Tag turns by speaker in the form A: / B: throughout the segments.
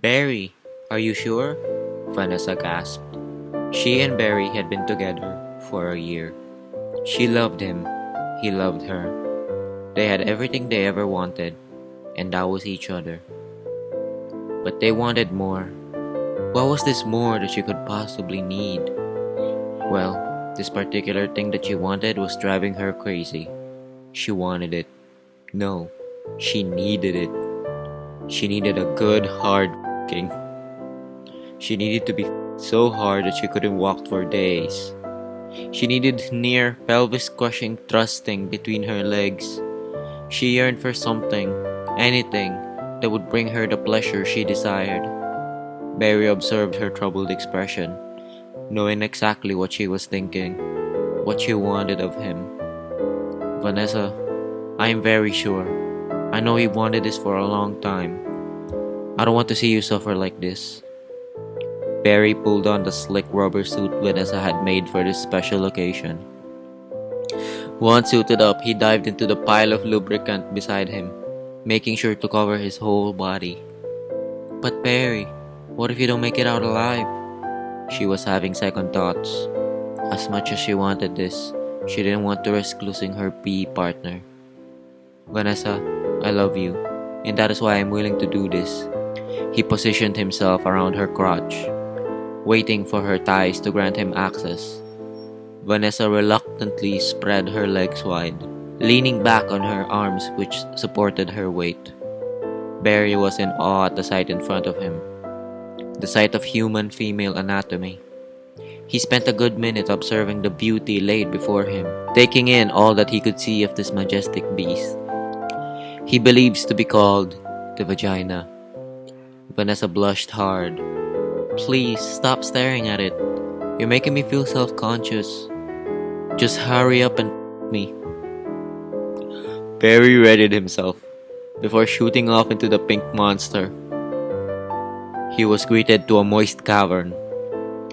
A: Barry, are you sure? Vanessa gasped. She and Barry had been together for a year. She loved him. He loved her. They had everything they ever wanted, and that was each other. But they wanted more. What was this more that she could possibly need? Well, this particular thing that she wanted was driving her crazy. She wanted it. No, she needed it. She needed a good, hard f***ing. She needed to be so hard that she couldn't walk for days. She needed near pelvis-crushing thrusting between her legs. She yearned for something, anything, that would bring her the pleasure she desired. Barry observed her troubled expression, knowing exactly what she was thinking, what she wanted of him. Vanessa, I am very sure. I know he wanted this for a long time. I don't want to see you suffer like this. Barry pulled on the slick rubber suit Vanessa had made for this special occasion. Once suited up, he dived into the pile of lubricant beside him, making sure to cover his whole body. But Barry, what if you don't make it out alive? She was having second thoughts. As much as she wanted this, she didn't want to risk losing her PE partner. Vanessa, I love you, and that is why I'm willing to do this. He positioned himself around her crotch, waiting for her thighs to grant him access. Vanessa reluctantly spread her legs wide, leaning back on her arms which supported her weight. Barry was in awe at the sight in front of him, the sight of human female anatomy. He spent a good minute observing the beauty laid before him, taking in all that he could see of this majestic beast. He believes to be called the vagina. Vanessa blushed hard. Please, stop staring at it. You're making me feel self-conscious. Just hurry up and me. Barry readied himself before shooting off into the pink monster. He was greeted to a moist cavern.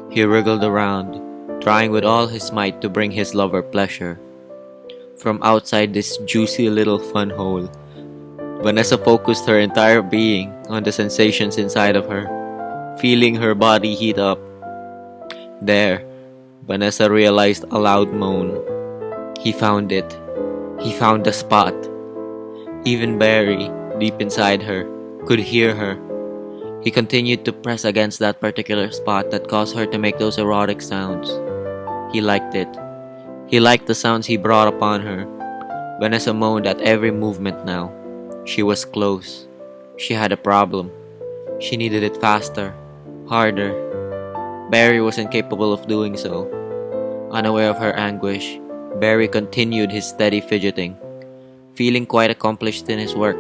A: He wriggled around, trying with all his might to bring his lover pleasure. From outside this juicy little fun hole, Vanessa focused her entire being on the sensations inside of her, feeling her body heat up. There, Vanessa realized a loud moan. He found it. He found the spot. Even Barry, deep inside her, could hear her. He continued to press against that particular spot that caused her to make those erotic sounds. He liked it. He liked the sounds he brought upon her. Vanessa moaned at every movement now. She was close. She had a problem. She needed it faster, harder. Barry was incapable of doing so. Unaware of her anguish, Barry continued his steady fidgeting. Feeling quite accomplished in his work,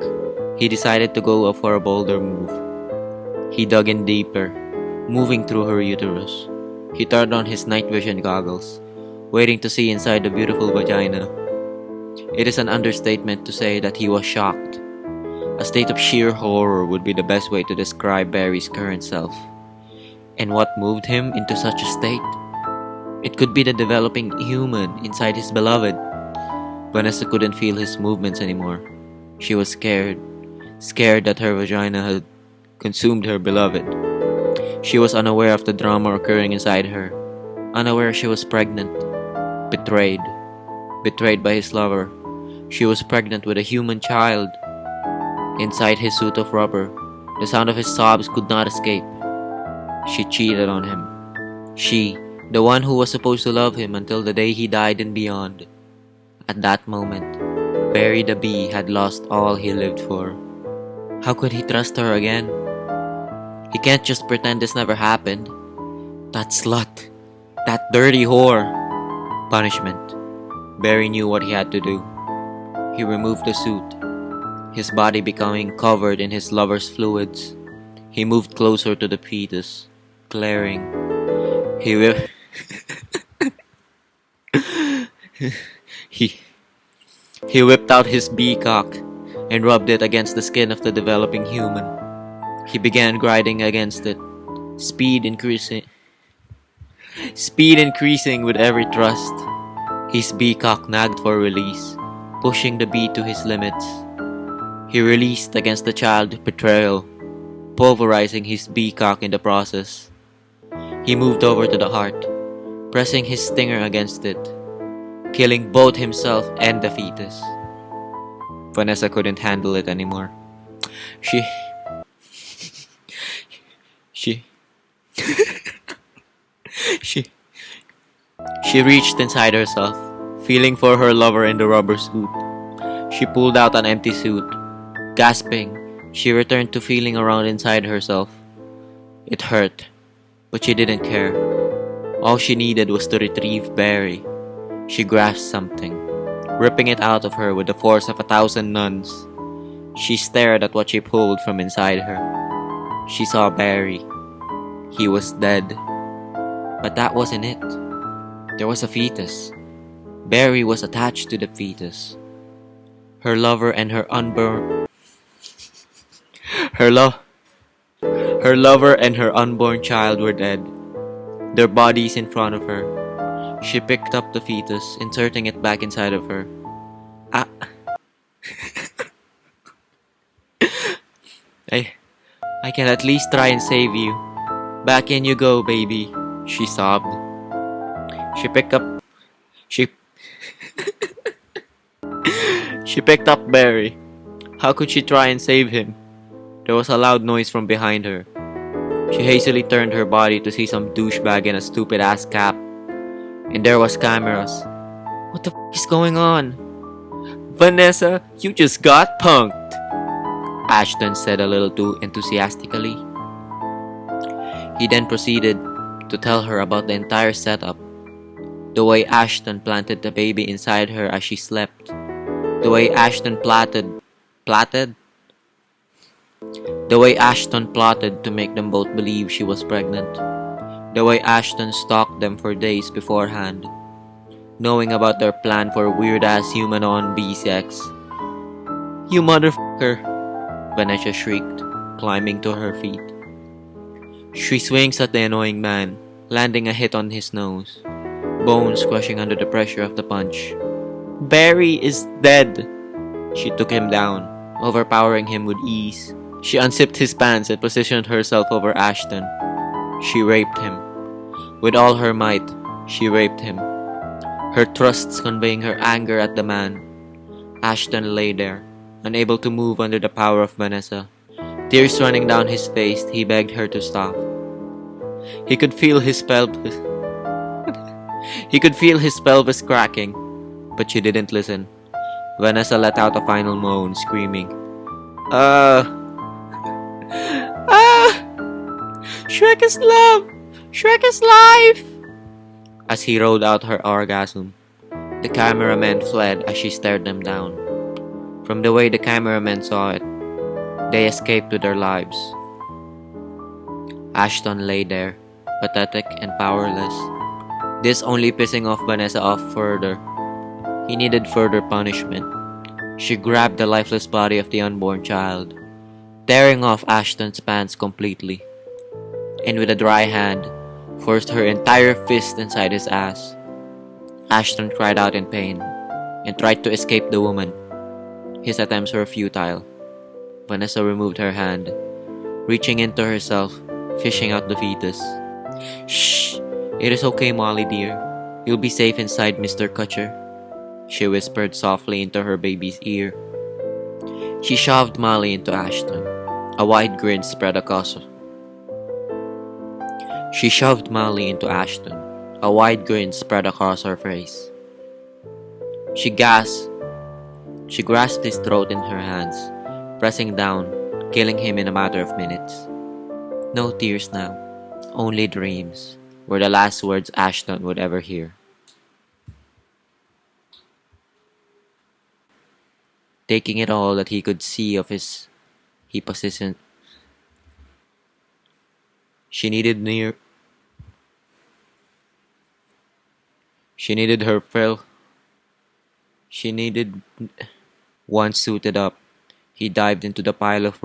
A: he decided to go for a bolder move. He dug in deeper, moving through her uterus. He turned on his night vision goggles, waiting to see inside the beautiful vagina. It is an understatement to say that he was shocked. A state of sheer horror would be the best way to describe Barry's current self. And what moved him into such a state? It could be the developing human inside his beloved. Vanessa couldn't feel his movements anymore. She was scared that her vagina had consumed her beloved. She was unaware of the drama occurring inside her, unaware she was pregnant, betrayed by his lover. She was pregnant with a human child. Inside his suit of rubber, the sound of his sobs could not escape. She cheated on him. She, the one who was supposed to love him until the day he died and beyond. At that moment, Barry the Bee had lost all he lived for. How could he trust her again? He can't just pretend this never happened. That slut, that dirty whore. Punishment. Barry knew what he had to do. He removed the suit, his body becoming covered in his lover's fluids. He moved closer to the fetus, glaring. He whipped he whipped out his bee-cock and rubbed it against the skin of the developing human. He began grinding against it, speed increasing with every thrust. His bee-cock nagged for release, pushing the bee to his limits. He released against the child betrayal. pulverizing his beacock in the process. He moved over to the heart, pressing his stinger against it, killing both himself and the fetus. Vanessa couldn't handle it anymore. She she she she reached inside herself, feeling for her lover in the rubber suit. She pulled out an empty suit. Gasping, she returned to feeling around inside herself. It hurt, but she didn't care. All she needed was to retrieve Barry. She grasped something, ripping it out of her with the force of 1,000 nuns. She stared at what she pulled from inside her. She saw Barry. He was dead. But that wasn't it. There was a fetus. Barry was attached to the fetus. Her lover and her unborn her lo- her lover and her unborn child were dead. Their bodies in front of her. She picked up the fetus, inserting it back inside of her. Ah, I can at least try and save you. Back in you go, baby, she sobbed. She picked up she she picked up Barry. How could she try and save him? There was a loud noise from behind her. She hastily turned her body to see some douchebag in a stupid ass cap. And there was cameras. What the f is going on? Vanessa, you just got punked, Ashton said a little too enthusiastically. He then proceeded to tell her about the entire setup. The way Ashton planted the baby inside her as she slept. The way Ashton plotted? The way Ashton plotted to make them both believe she was pregnant. The way Ashton stalked them for days beforehand, knowing about their plan for weird-ass human-on-bee sex. You motherfucker, Vanessa shrieked, climbing to her feet. She swings at the annoying man, landing a hit on his nose, bones crushing under the pressure of the punch. Barry is dead. She took him down, overpowering him with ease. She unzipped his pants and positioned herself over Ashton. She raped him. With all her might, she raped him. Her thrusts conveying her anger at the man. Ashton lay there, unable to move under the power of Vanessa. Tears running down his face, he begged her to stop. He could feel his pelvis cracking, but she didn't listen. Vanessa let out a final moan, screaming, Ah! Shrek is love! Shrek is life! As he rolled out her orgasm, the cameramen fled as she stared them down. From the way the cameramen saw it, they escaped to their lives. Ashton lay there, pathetic and powerless. This only pissing off Vanessa off further. He needed further punishment. She grabbed the lifeless body of the unborn child, tearing off Ashton's pants completely, and with a dry hand, forced her entire fist inside his ass. Ashton cried out in pain, and tried to escape the woman. His attempts were futile. Vanessa removed her hand, reaching into herself, fishing out the fetus. Shh! It is okay, Molly dear. You'll be safe inside, Mr. Kutcher, she whispered softly into her baby's ear. She shoved Molly into Ashton. A wide grin spread across her. She shoved Molly into Ashton. A wide grin spread across her face. She gasped. She grasped his throat in her hands, pressing down, killing him in a matter of minutes. No tears now, only dreams, were the last words Ashton would ever hear. Taking it all that he could see of he positioned. She needed her fill. She needed. Once suited up, he dived into the pile of